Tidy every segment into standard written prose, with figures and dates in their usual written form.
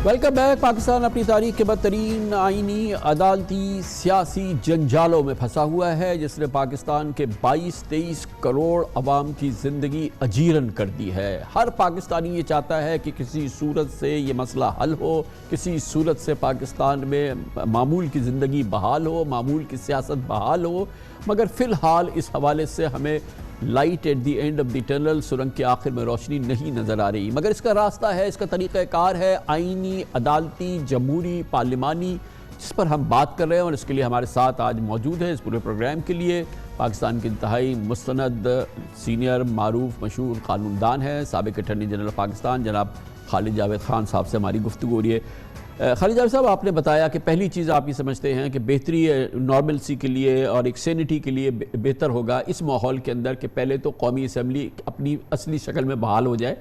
Welcome back. Pakistan अपनी तारीख के बदतरीन आईनी अदालती सियासी जंजालों में फंसा हुआ है, जिसने पाकिस्तान के 22-23 करोड़ अवाम की ज़िंदगी अजीरन कर दी है। हर पाकिस्तानी ये चाहता है कि किसी सूरत से ये मसला हल हो, किसी सूरत से पाकिस्तान में मामूल की ज़िंदगी बहाल हो, मामूल की सियासत बहाल हो। मगर फ़िलहाल इस हवाले से हमें light at the end of the tunnel, सुरंग के आखिर में रोशनी नहीं नज़र आ रही। मगर इसका रास्ता है, इसका तरीक़ाकार है आईनी, अदालती, जमहूरी, पार्लिमानी, जिस पर हम बात कर रहे हैं। और इसके लिए हमारे साथ आज मौजूद है इस पूरे प्रोग्राम के लिए पाकिस्तान के इंतहाई मुस्तनद सीनियर मारूफ मशहूर कानूनदान है, साबिक़ अटॉर्नी जनरल पाकिस्तान जनाब खालिद जावेद खान साहब से हमारी गुफ्तगू हो रही है। खालिद जावेद साहब, आपने बताया कि पहली चीज़ आप ये समझते हैं कि बेहतरी नॉर्मलसी के लिए और एक सैनिटी के लिए बेहतर होगा इस माहौल के अंदर कि पहले तो कौमी असम्बली अपनी असली शक्ल में बहाल हो जाए।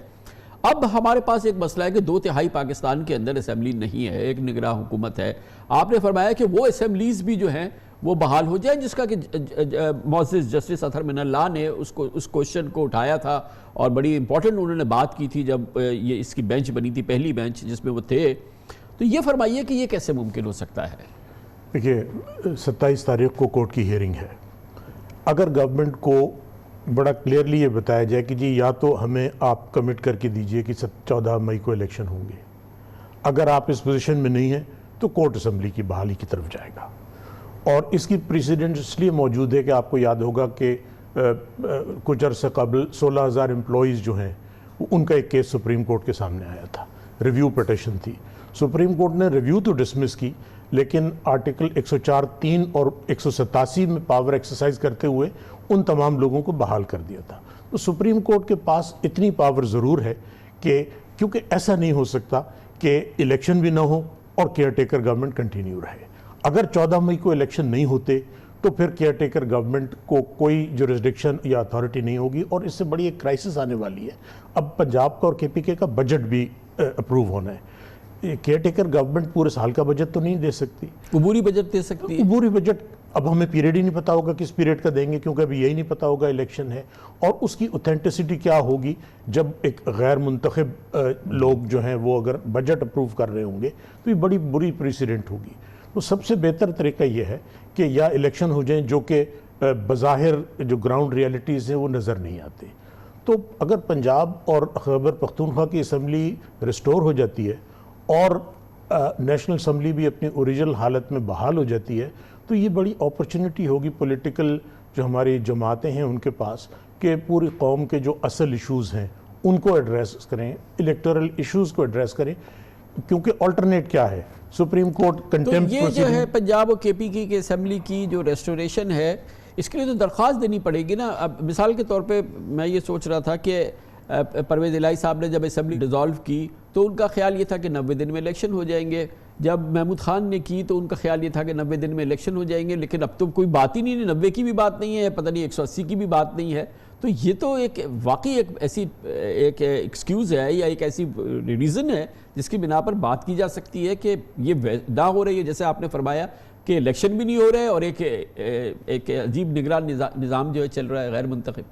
अब हमारे पास एक मसला है कि 2/3 पाकिस्तान के अंदर असम्बली नहीं है, एक निगरान हुकूमत है। आपने फरमाया कि वो असम्बलीज़ भी जो हैं वो बहाल हो जाए, जिसका कि मोअज़्ज़िज़ जस्टिस अतहर मिनल्लाह ने उस क्वेश्चन को उठाया था और बड़ी इंपॉर्टेंट उन्होंने बात की थी जब ये इसकी बेंच बनी थी, पहली बेंच जिसमें वो थे। तो ये फरमाइए कि ये कैसे मुमकिन हो सकता है? देखिए, 27 तारीख को कोर्ट की हियरिंग है। अगर गवर्नमेंट को बड़ा क्लियरली ये बताया जाए कि जी या तो हमें आप कमिट करके दीजिए कि 14 मई को इलेक्शन होंगे, अगर आप इस पोजीशन में नहीं हैं तो कोर्ट असम्बली की बहाली की तरफ जाएगा। और इसकी प्रेसिडेंट इसलिए मौजूद है कि आपको याद होगा कि कुछ अर्से कबल 16,000 एम्प्लॉयज़ जो हैं उनका एक केस सुप्रीम कोर्ट के सामने आया था, रिव्यू पिटिशन थी। सुप्रीम कोर्ट ने रिव्यू तो डिसमिस की, लेकिन आर्टिकल 104(3) और 187 में पावर एक्सरसाइज करते हुए उन तमाम लोगों को बहाल कर दिया था। तो सुप्रीम कोर्ट के पास इतनी पावर ज़रूर है कि क्योंकि ऐसा नहीं हो सकता कि इलेक्शन भी ना हो और केयर टेकर गवर्नमेंट कंटिन्यू रहे। अगर 14 मई को इलेक्शन नहीं होते तो फिर केयर टेकर गवर्नमेंट को कोई जुरिस्डिक्शन या अथॉरिटी नहीं होगी और इससे बड़ी एक क्राइसिस आने वाली है। अब पंजाब का और KPK का बजट भी अप्रूव होना है। केयर टेकर गवर्नमेंट पूरे साल का बजट तो नहीं दे सकती, अबूरी बजट दे सकती है। अबूरी बजट अब हमें पीरियड ही नहीं पता होगा किस पीरियड का देंगे, क्योंकि अभी यही नहीं पता होगा इलेक्शन है और उसकी ऑथेंटिसिटी क्या होगी। जब एक गैर मुंतखब लोग जो हैं वो अगर बजट अप्रूव कर रहे होंगे तो ये बड़ी बुरी प्रेसिडेंट होगी। तो सबसे बेहतर तरीका ये है कि या इलेक्शन हो जाएं जो कि बज़ाहिर जो ग्राउंड रियलिटीज़ हैं वो नज़र नहीं आते। तो अगर पंजाब और खैबर पख्तूनख्वा की असम्बली रिस्टोर हो जाती है और नेशनल असम्बली भी अपनी ओरिजिनल हालत में बहाल हो जाती है तो ये बड़ी अपॉर्चुनिटी होगी पॉलिटिकल जो हमारी जमातें हैं उनके पास कि पूरी कौम के जो असल इश्यूज़ हैं उनको एड्रेस करें, इलेक्टोरल इश्यूज़ को एड्रेस करें। क्योंकि अल्टरनेट क्या है, सुप्रीम कोर्ट कंटेम्प्ट तो ये जो है पंजाब और KPK की असम्बली की जो रेस्टोरेशन है, इसके लिए तो दरख्वास्त देनी पड़ेगी ना। अब मिसाल के तौर पे मैं ये सोच रहा था कि परवेज़ इलाही साहब ने जब असम्बली डिज़ोल्व की तो उनका ख्याल ये था कि 90 दिन में इलेक्शन हो जाएंगे। जब महमूद खान ने की तो उनका ख्याल ये था कि 90 दिन में इलेक्शन हो जाएंगे, लेकिन अब तो कोई बात ही नहीं है, 90 की भी बात नहीं है, पता नहीं 180 की भी बात नहीं है। तो ये तो एक वाकई एक ऐसी एक एक्सक्यूज़ है या एक ऐसी रीज़न है जिसकी बिना पर बात की जा सकती है कि ये ना हो रही है, जैसे आपने फरमाया कि इलेक्शन भी नहीं हो रहा है और एक अजीब निगरान निज़ाम जो है चल रहा है गैर मुंतखब।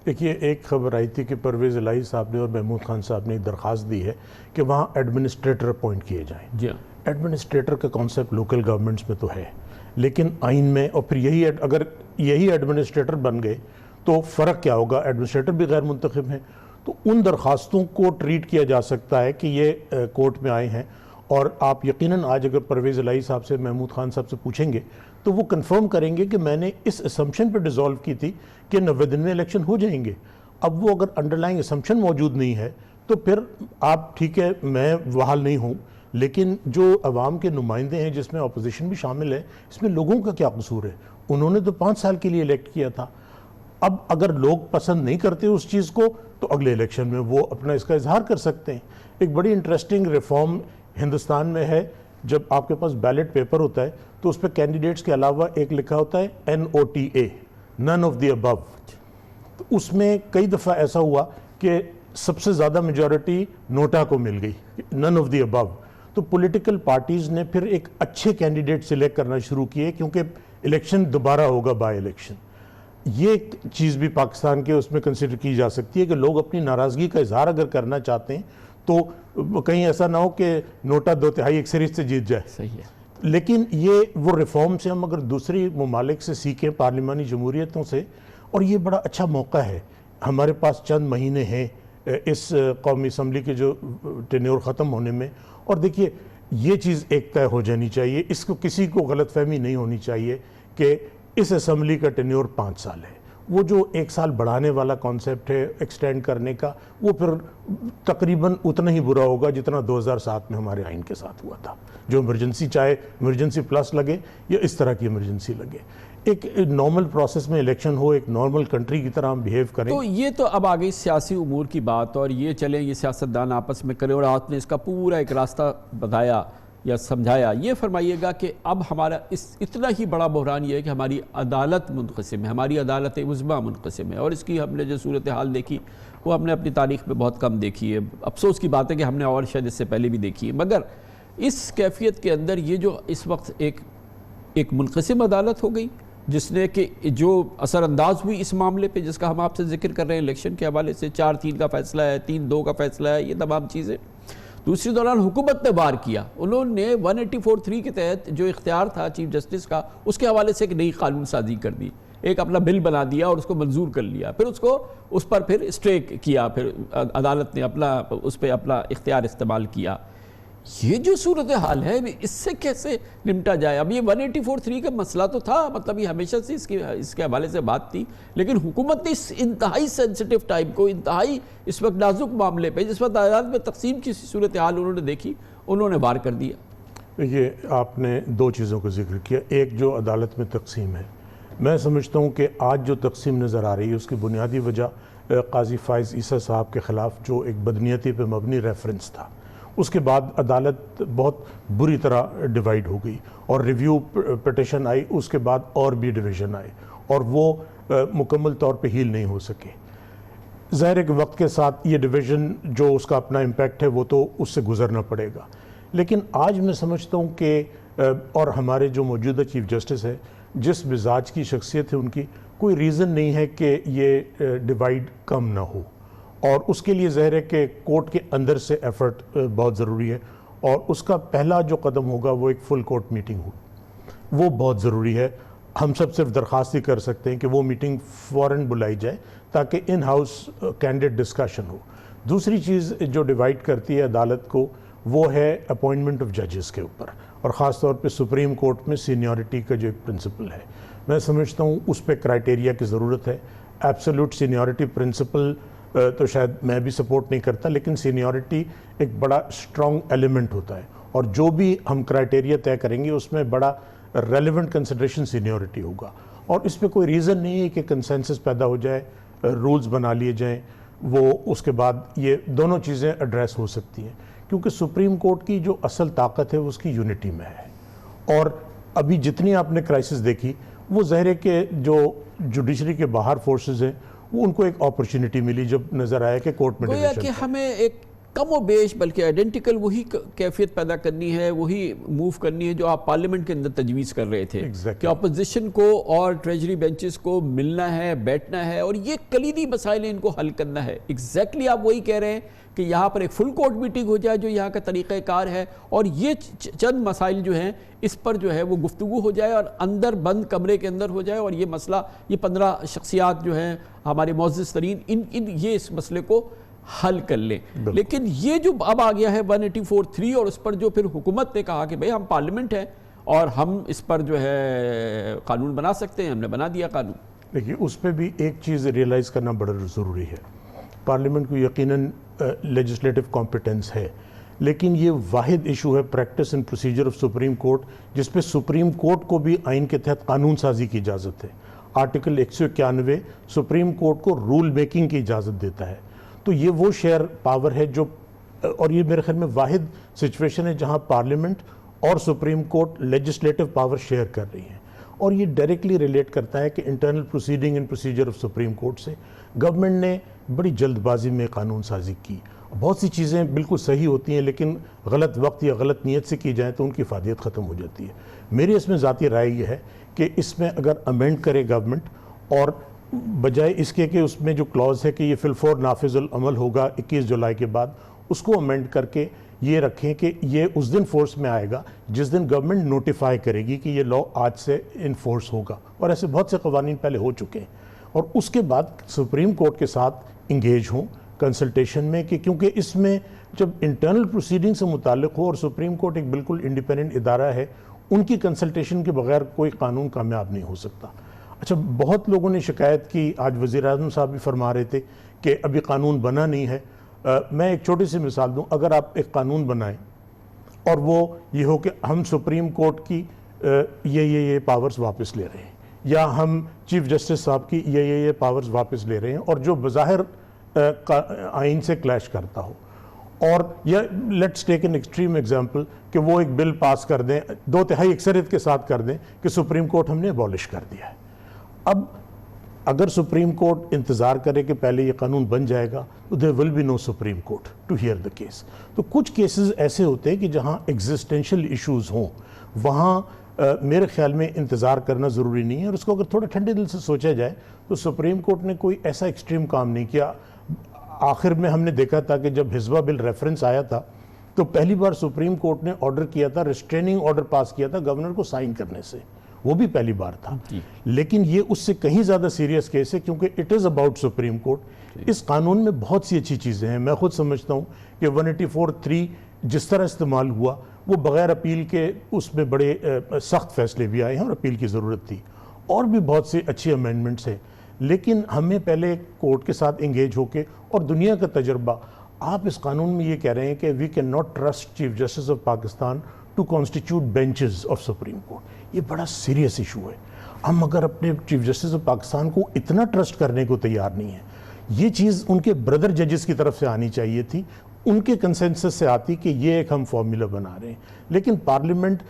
देखिए, एक खबर आई थी कि परवेज़ इलाही साहब ने और महमूद खान साहब ने एक दरख्वास्त दी है कि वहाँ एडमिनिस्ट्रेटर अपॉइंट किए जाएँ। जी हाँ, एडमिनिस्ट्रेटर का कॉन्सेप्ट लोकल गवर्नमेंट्स में तो है, लेकिन आइन में और फिर अगर यही एडमिनिस्ट्रेटर बन गए तो फ़र्क क्या होगा, एडमिनिस्ट्रेटर भी गैर मुंतखब हैं। तो उन दरख्वास्तों को ट्रीट किया जा सकता है कि ये कोर्ट में आए हैं और आप यकीनन आज अगर परवेज़ इलाही साहब से, महमूद खान साहब से पूछेंगे तो वो कंफर्म करेंगे कि मैंने इस असम्पशन पे डिज़ोल्व की थी कि 90 दिन में इलेक्शन हो जाएंगे। अब वो अगर अंडरलाइंग असम्पशन मौजूद नहीं है तो फिर आप ठीक है, मैं बहाल नहीं हूँ, लेकिन जो अवाम के नुमाइंदे हैं जिसमें अपोजिशन भी शामिल है, इसमें लोगों का क्या कसूर है? उन्होंने तो 5 साल के लिए इलेक्ट किया था। अब अगर लोग पसंद नहीं करते उस चीज़ को तो अगले इलेक्शन में वो अपना इसका इजहार कर सकते हैं। एक बड़ी इंटरेस्टिंग रिफॉर्म हिंदुस्तान में है, जब आपके पास बैलेट पेपर होता है तो उस पर कैंडिडेट्स के अलावा एक लिखा होता है NOTA, none of the above. तो उसमें कई दफ़ा ऐसा हुआ कि सबसे ज़्यादा मेजॉरिटी नोटा को मिल गई, नन ऑफ द अबव। तो पॉलिटिकल पार्टीज़ ने फिर एक अच्छे कैंडिडेट सिलेक्ट करना शुरू किए क्योंकि इलेक्शन दोबारा होगा बाय इलेक्शन। ये चीज़ भी पाकिस्तान के उसमें कंसिडर की जा सकती है कि लोग अपनी नाराज़गी का इजहार अगर करना चाहते हैं तो कहीं ऐसा ना हो कि नोटा 2/3 एक सीरीज से जीत जाए। सही है। लेकिन ये वो रिफॉर्म से हम अगर दूसरी ममालिक से सीखें, पार्लिमानी जमहूरियतों से, और ये बड़ा अच्छा मौका है। हमारे पास चंद महीने हैं इस कौमी असम्बली के जो टेन्योर ख़त्म होने में, और देखिए ये चीज़ एक तय हो जानी चाहिए, इसको किसी को गलतफहमी नहीं होनी चाहिए कि इस असम्बली का टेन्योर 5 साल है। वो जो 1 साल बढ़ाने वाला कॉन्सेप्ट है एक्सटेंड करने का, वो फिर तकरीबन उतना ही बुरा होगा जितना 2007 में हमारे आइन के साथ हुआ था, जो इमरजेंसी, चाहे इमरजेंसी प्लस लगे या इस तरह की इमरजेंसी लगे। एक नॉर्मल प्रोसेस में इलेक्शन हो, एक नॉर्मल कंट्री की तरह हम बिहेव करें। तो ये तो अब आ गई सियासी उमूर की बात, और ये चले ये सियासतदान आपस में करें, और आपने इसका पूरा एक रास्ता बताया या समझाया। ये फरमाइएगा कि अब हमारा इतना ही बड़ा बहरान ये है कि हमारी अदालत मुनक़सिम है, हमारी अदालत उज़्मा मुनक़सिम है, और इसकी हमने जो सूरत हाल देखी वो हमने अपनी तारीख़ में बहुत कम देखी है। अफसोस की बात है कि हमने और शायद इससे पहले भी देखी है, मगर इस कैफियत के अंदर ये जो इस वक्त एक मुनक़सिम अदालत हो गई, जिसने कि जो असरअंदाज हुई इस मामले पे जिसका हम आपसे जिक्र कर रहे हैं इलेक्शन के हवाले से, 4-3 का फैसला है, 3-2 का फैसला है, ये तमाम चीज़ें। दूसरी दौरान हुकूमत ने वार किया, उन्होंने 184(3) के तहत जो इख्तियार था चीफ जस्टिस का, उसके हवाले से एक नई कानून साजी कर दी, एक अपना बिल बना दिया और उसको मंजूर कर लिया, फिर उस पर फिर स्टे किया, फिर अदालत ने उस पर अपना इख्तियार इस्तेमाल किया। ये जो सूरत हाल है इससे कैसे निपटा जाए? अब ये 184(3) का मसला तो था, मतलब ये हमेशा से इसके हवाले से बात थी, लेकिन हुकूमत ने इस इंतहाई सेंसिटिव टाइम को, इंतहाई इस वक्त नाजुक मामले पे, जिस वक्त अदालत में तकसीम की सूरत हाल उन्होंने देखी, उन्होंने वार कर दिया। ये आपने 2 चीज़ों का जिक्र किया। एक जो अदालत में तकसीम है, मैं समझता हूँ कि आज जो तकसीम नज़र आ रही है उसकी बुनियादी वजह काजी फ़ाइज़ ईसा साहब के ख़िलाफ़ जो एक बदनीयती पर मबनी रेफरेंस था, उसके बाद अदालत बहुत बुरी तरह डिवाइड हो गई और रिव्यू पिटिशन आई, उसके बाद और भी डिवीज़न आए और वो मुकम्मल तौर पे हील नहीं हो सके। ज़ाहिर है कि वक्त के साथ ये डिवीज़न जो उसका अपना इम्पैक्ट है वो तो उससे गुजरना पड़ेगा, लेकिन आज मैं समझता हूँ कि और हमारे जो मौजूदा चीफ जस्टिस है, जिस मिजाज की शख्सियत है उनकी, कोई रीज़न नहीं है कि ये डिवाइड कम ना हो, और उसके लिए ज़ाहिर है कि कोर्ट के अंदर से एफ़र्ट बहुत ज़रूरी है, और उसका पहला जो कदम होगा वो एक फुल कोर्ट मीटिंग हो, वो बहुत ज़रूरी है। हम सब सिर्फ दरख्वास्त ही कर सकते हैं कि वो मीटिंग फ़ौरन बुलाई जाए ताकि इन हाउस कैंडिडेट डिस्कशन हो। दूसरी चीज़ जो डिवाइड करती है अदालत को, वो है अपॉइंटमेंट ऑफ जजेस के ऊपर, और ख़ास तौर पे सुप्रीम कोर्ट में सीनियरिटी का जो एक प्रिंसिपल है, मैं समझता हूँ उस पर क्राइटेरिया की ज़रूरत है। एब्सोल्यूट सीनियरिटी प्रिंसिपल तो शायद मैं भी सपोर्ट नहीं करता, लेकिन सीनियरिटी एक बड़ा स्ट्रॉन्ग एलिमेंट होता है, और जो भी हम क्राइटेरिया तय करेंगे उसमें बड़ा रेलिवेंट कंसिडरेशन सीनियरिटी होगा, और इस पर कोई रीज़न नहीं है कि कंसेंसस पैदा हो जाए, रूल्स बना लिए जाएं, वो उसके बाद ये दोनों चीज़ें एड्रेस हो सकती हैं, क्योंकि सुप्रीम कोर्ट की जो असल ताकत है वो उसकी यूनिटी में है। और अभी जितनी आपने क्राइसिस देखी, वो ज़ाहिर है कि जो जुडिशरी के बाहर फोर्सेस हैं वो उनको एक अपॉर्चुनिटी मिली जब नज़र आया कि कोर्ट में गोया कि हमें एक कम व बेश बल्कि आइडेंटिकल वही कैफियत पैदा करनी है, वही मूव करनी है जो आप पार्लियामेंट के अंदर तजवीज़ कर रहे थे। Exactly. कि अपोजिशन को और ट्रेजरी बेंचेस को मिलना है, बैठना है, और ये कलीदी मसाइल इनको हल करना है। एग्जैक्टली आप वही कह रहे हैं कि यहाँ पर एक फुल कोर्ट मीटिंग हो जाए जो यहाँ का तरीक़ाकार है, और ये चंद मसाइल जो हैं इस पर जो है वो गुफ्तगू हो जाए और अंदर बंद कमरे के अंदर हो जाए, और ये मसला, ये 15 शख्सियात जो हैं हमारे मोअज़्ज़िज़ तरीन, ये इस मसले को हल कर लें। लेकिन ये जो अब आ गया है 184(3), और उस पर जो फिर हुकूमत ने कहा कि भाई हम पार्लियामेंट हैं और हम इस पर जो है कानून बना सकते हैं, हमने बना दिया कानून। देखिए, उस पर भी एक चीज़ रियलाइज़ करना बड़ा ज़रूरी है। पार्लियामेंट को यकीनन लेजिस्लेटिव कॉम्पिटेंस है, लेकिन ये वाहिद इशू है practice and procedure of supreme court, जिस पे सुप्रीम कोर्ट को भी आइन के तहत कानून साजी की इजाज़त है। आर्टिकल 191 सुप्रीम कोर्ट को रूल मेकिंग की इजाज़त देता है। तो ये वो शेयर पावर है जो, और ये मेरे ख्याल में वाहिद सिचुएशन है जहां पार्लियामेंट और supreme court legislative power share कर रही हैं, और ये डायरेक्टली रिलेट करता है कि internal proceeding and procedure of supreme court से गवर्नमेंट ने बड़ी जल्दबाजी में कानून साजी की। बहुत सी चीज़ें बिल्कुल सही होती हैं, लेकिन गलत वक्त या गलत नीयत से की जाए तो उनकी फ़ायदियत ख़त्म हो जाती है। मेरी इसमें ज़ाती राय ये है कि इसमें अगर अमेंड करे गवर्नमेंट, और बजाय इसके कि उसमें जो क्लॉज है कि ये फिलफोर नाफिजुल अमल होगा 21 जुलाई के बाद, उसको अमेंड करके ये रखें कि ये उस दिन फोर्स में आएगा जिस दिन गवर्नमेंट नोटिफाई करेगी कि ये लॉ आज से इन्फोर्स होगा। और ऐसे बहुत से कवानीन पहले हो चुके हैं। और उसके बाद सुप्रीम कोर्ट के साथ इंगेज हों कंसल्टेशन में, कि क्योंकि इसमें जब इंटरनल प्रोसीडिंग से मुताल्लिक हो और सुप्रीम कोर्ट एक बिल्कुल इंडिपेंडेंट इदारा है, उनकी कंसल्टेशन के बगैर कोई कानून कामयाब नहीं हो सकता। अच्छा, बहुत लोगों ने शिकायत की, आज वज़ीर आज़म साहब भी फरमा रहे थे कि अभी कानून बना नहीं है। मैं एक छोटी सी मिसाल दूं, अगर आप एक कानून बनाएं और वो ये हो कि हम सुप्रीम कोर्ट की ये पावर्स वापस ले रहे हैं, या हम चीफ जस्टिस साहब की ये पावर्स वापस ले रहे हैं, और जो बज़ाहिर आइन से क्लैश करता हो, और या let's take an extreme example कि वो एक बिल पास कर दें, 2/3 अक्सरियत के साथ कर दें कि सुप्रीम कोर्ट हमने अबॉलिश कर दिया है। अब अगर सुप्रीम कोर्ट इंतज़ार करे कि पहले ये कानून बन जाएगा, तो there will be no supreme court to hear the case. तो कुछ केसेस ऐसे होते हैं कि जहाँ एग्जिस्टेंशियल इश्यूज़ हों, वहाँ मेरे ख्याल में इंतज़ार करना ज़रूरी नहीं है। और उसको अगर थोड़ा ठंडे दिल से सोचा जाए तो सुप्रीम कोर्ट ने कोई ऐसा एक्सट्रीम काम नहीं किया। आखिर में हमने देखा था कि जब हिजबा बिल रेफरेंस आया था तो पहली बार सुप्रीम कोर्ट ने ऑर्डर किया था, रिस्ट्रेनिंग ऑर्डर पास किया था गवर्नर को साइन करने से, वो भी पहली बार था। लेकिन ये उससे कहीं ज़्यादा सीरियस केस है, क्योंकि it is about supreme court. इस कानून में बहुत सी अच्छी चीज़ें हैं। मैं खुद समझता हूँ कि 184(3) जिस तरह इस्तेमाल हुआ वो बग़ैर अपील के, उसमें बड़े सख्त फैसले भी आए हैं और अपील की ज़रूरत थी। और भी बहुत सी अच्छी अमेंडमेंट्स हैं, लेकिन हमें पहले कोर्ट के साथ इंगेज होके, और दुनिया का तजर्बा, आप इस कानून में ये कह रहे हैं कि we can not trust chief justice of Pakistan to constitute benches of supreme court. ये बड़ा सीरियस इशू है। हम अगर अपने चीफ जस्टिस ऑफ पाकिस्तान को इतना ट्रस्ट करने को तैयार नहीं है, ये चीज़ उनके ब्रदर जजेस की तरफ से आनी चाहिए थी, उनके कंसेंसस से आती कि ये एक हम फॉर्मूला बना रहे हैं। लेकिन पार्लियामेंट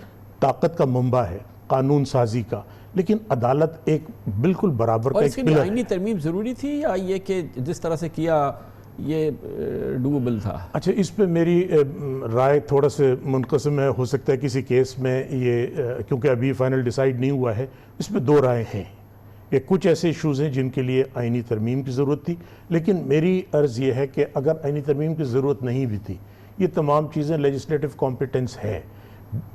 ताकत का मंबा है कानून साजी का, लेकिन अदालत एक बिल्कुल बराबर का एक पिलर है। आईनी तरमीम ज़रूरी थी, या ये कि जिस तरह से किया ये डूएबल था? अच्छा, इस पे मेरी राय थोड़ा से मुनक़सिम है। हो सकता है किसी केस में ये, क्योंकि अभी फाइनल डिसाइड नहीं हुआ है, इस पे दो राय हैं कि कुछ ऐसे इशूज़ हैं जिनके लिए आईनी तरमीम की ज़रूरत थी। लेकिन मेरी अर्ज़ ये है कि अगर आईनी तरमीम की ज़रूरत नहीं भी थी, ये तमाम चीज़ें लेजिस्लेटिव कॉम्पिटेंस है,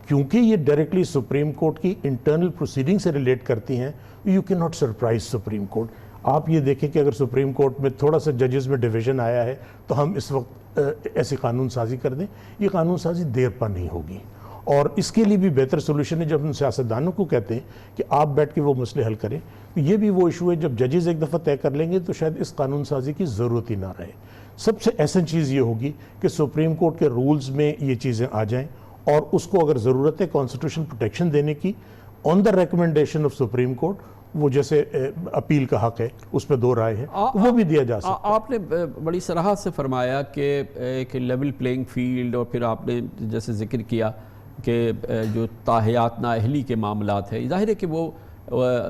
क्योंकि ये डायरेक्टली सुप्रीम कोर्ट की इंटरनल प्रोसीडिंग से रिलेट करती हैं। You can not surprise supreme court. आप ये देखें कि अगर सुप्रीम कोर्ट में थोड़ा सा जजेस में डिवीज़न आया है तो हम इस वक्त ऐसी कानून साजी कर दें, ये कानून साजी देर पर नहीं होगी। और इसके लिए भी बेहतर सोल्यूशन है, जब हम सियासतदानों को कहते हैं कि आप बैठ के वो मसले हल करें, तो ये भी वो इशू है जब जजेस एक दफ़ा तय कर लेंगे तो शायद इस कानून साजी की ज़रूरत ही ना रहे। सबसे अहसन चीज़ ये होगी कि सुप्रीम कोर्ट के रूल्स में ये चीज़ें आ जाएँ, और उसको अगर ज़रूरत है कॉन्स्टिट्यूशनल प्रोटेक्शन देने की on the recommendation of supreme court, वो जैसे अपील का हक है उस पर दो राय है, वो भी दिया जा सकता है। आपने बड़ी सराहत से फरमाया कि एक लेवल प्लेइंग फील्ड, और फिर आपने जैसे जिक्र किया कि जो ताहियात नाअहली के मामलात है, ज़ाहिर है कि वो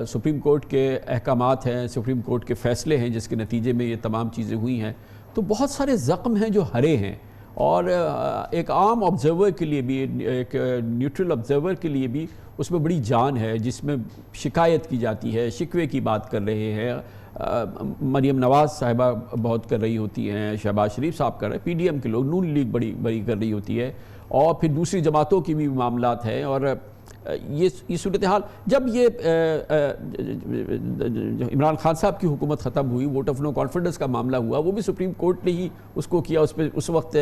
सुप्रीम कोर्ट के अहकामात हैं, सुप्रीम कोर्ट के फ़ैसले हैं जिसके नतीजे में ये तमाम चीज़ें हुई हैं। तो बहुत सारे ज़ख्म हैं जो हरे हैं, और एक आम ऑब्ज़र्वर के लिए भी, एक न्यूट्रल ऑब्ज़र्वर के लिए भी उसमें बड़ी जान है, जिसमें शिकायत की जाती है, शिकवे की बात कर रहे हैं। मरियम नवाज़ साहिबा बहुत कर रही होती हैं, शहबाज शरीफ साहब कर रहे हैं, PDM के लोग, नून लीग बड़ी कर रही होती है, और फिर दूसरी जमातों की भी मामलात हैं। और ये सूरत हाल, जब ये इमरान खान साहब की हुकूमत ख़त्म हुई, वोट ऑफ नो कॉन्फिडेंस का मामला हुआ, वो भी सुप्रीम कोर्ट ने ही उसको किया। उस पर उस वक्त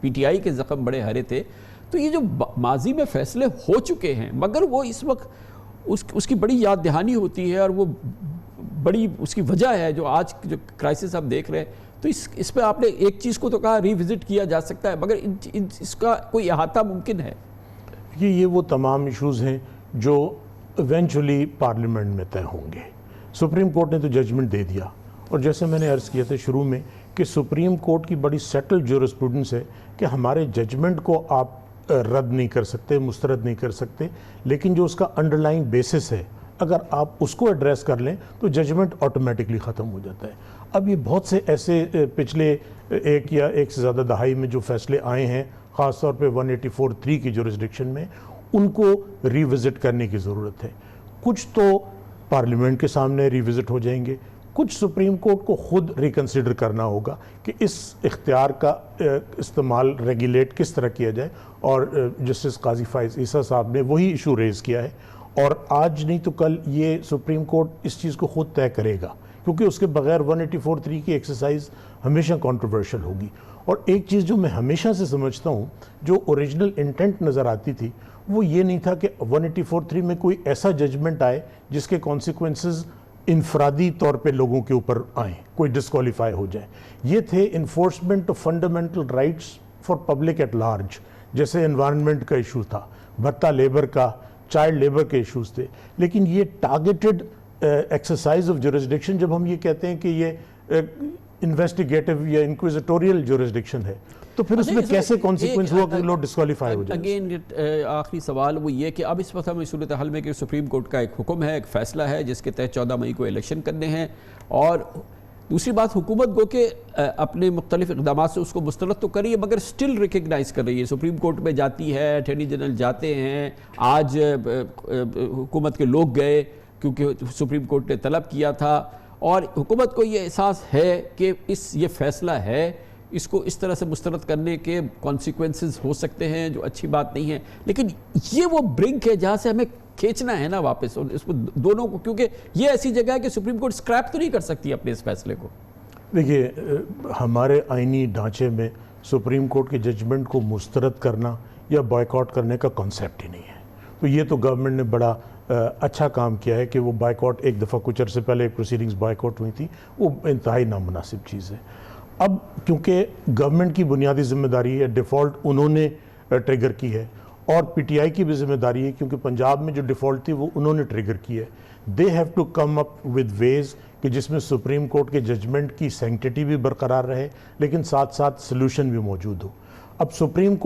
PTI के ज़ख्म बड़े हरे थे। तो ये जो माजी में फ़ैसले हो चुके हैं, मगर वो इस वक्त उसकी बड़ी याद दहानी होती है, और वो बड़ी उसकी वजह है जो आज जो क्राइसिस आप देख रहे हैं। तो इस पर आपने एक चीज़ को तो कहा रिविज़िट किया जा सकता है, मगर इसका कोई अहाता मुमकिन है? ये वो तमाम इश्यूज़ हैं जो इवेंचुअली पार्लियामेंट में तय होंगे। सुप्रीम कोर्ट ने तो जजमेंट दे दिया, और जैसे मैंने अर्ज़ किया था शुरू में कि सुप्रीम कोर्ट की बड़ी सेटल्ड ज्यूरिस्प्रूडेंस है कि हमारे जजमेंट को आप रद्द नहीं कर सकते, मुस्तरद नहीं कर सकते, लेकिन जो उसका अंडरलाइंग बेसिस है अगर आप उसको एड्रेस कर लें तो जजमेंट ऑटोमेटिकली ख़त्म हो जाता है। अब ये बहुत से ऐसे पिछले एक या एक से ज़्यादा दहाई में जो फैसले आए हैं, ख़ास तौर पे 184(3) की जुरिस्डिक्शन में, उनको रिविज़िट करने की ज़रूरत है। कुछ तो पार्लियामेंट के सामने रिविज़िट हो जाएंगे, कुछ सुप्रीम कोर्ट को खुद रिकंसिडर करना होगा कि इस इख्तियार का इस्तेमाल रेगुलेट किस तरह किया जाए, और जस्टिस काजी फाइज ईसा साहब ने वही इशू रेज़ किया है, और आज नहीं तो कल ये सुप्रीम कोर्ट इस चीज़ को खुद तय करेगा, क्योंकि उसके बगैर 184(3) की एक्सरसाइज हमेशा कंट्रोवर्शियल होगी। और एक चीज़ जो मैं हमेशा से समझता हूँ, जो ओरिजिनल इंटेंट नज़र आती थी, वो ये नहीं था कि 184(3) में कोई ऐसा जजमेंट आए जिसके कॉन्सिक्वेंसेस इनफरादी तौर पे लोगों के ऊपर आए, कोई डिस्क्वालीफाई हो जाए। ये थे enforcement of fundamental rights for public at large, जैसे एनवायरनमेंट का इशू था, भत्ता लेबर का, चाइल्ड लेबर के इश्यूज थे। लेकिन ये टारगेटेड एक्सरसाइज ऑफ जुरिस्डिक्शन, जब हम ये कहते हैं कि ये इन्वेस्टिगेटिव या इंक्विजिटोरियल जुरिस्डिक्शन है, तो फिर उसमें कैसे कॉन्सिक्वेंस हुआ कि लोग डिस्क्वालीफाई हो जाए। अगेन आखिरी सवाल वो ये कि अब इस वक्त हम इस सूरत हाल में कि सुप्रीम कोर्ट का एक हुक्म है, एक फैसला है जिसके तहत 14 मई को इलेक्शन करने हैं, और दूसरी बात हुकूमत गो के अपने मुख्तलिफ इक़दाम से उसको मुस्तरद तो करी है, मगर स्टिल रिकगनाइज़ कर रही है। सुप्रीम कोर्ट में जाती है, अटॉर्नी जनरल जाते हैं, आज हुकूमत के लोग गए क्योंकि सुप्रीम कोर्ट ने तलब किया था, और हुकूमत को ये एहसास है कि ये फैसला है, इसको इस तरह से मुस्तरद करने के कॉन्सिक्वेंसेस हो सकते हैं जो अच्छी बात नहीं है। लेकिन ये वो ब्रिंक है जहाँ से हमें खींचना है ना वापस, और इसको दोनों को, क्योंकि ये ऐसी जगह है कि सुप्रीम कोर्ट स्क्रैप तो नहीं कर सकती अपने इस फैसले को। देखिए, हमारे आईनी ढांचे में सुप्रीम कोर्ट के जजमेंट को मुस्तरद करना या बॉयकॉट करने का कॉन्सेप्ट ही नहीं है। तो ये तो गवर्नमेंट ने बड़ा अच्छा काम किया है कि वो बायकॉट, एक दफ़ा कुछ अर्से पहले एक प्रोसीडिंग्स बायकॉट हुई थी, वो इंतहाई नामुनासिब चीज़ है। अब क्योंकि गवर्नमेंट की बुनियादी जिम्मेदारी है, डिफ़ॉल्ट उन्होंने ट्रिगर की है, और पीटीआई की भी जिम्मेदारी है, क्योंकि पंजाब में जो डिफ़ॉल्ट थी वो उन्होंने ट्रिगर की है। They have to come up with ways कि जिसमें सुप्रीम कोर्ट के जजमेंट की सैंक्टिटी भी बरकरार रहे, लेकिन साथ साथ सोल्यूशन भी मौजूद हो। अब सुप्रीम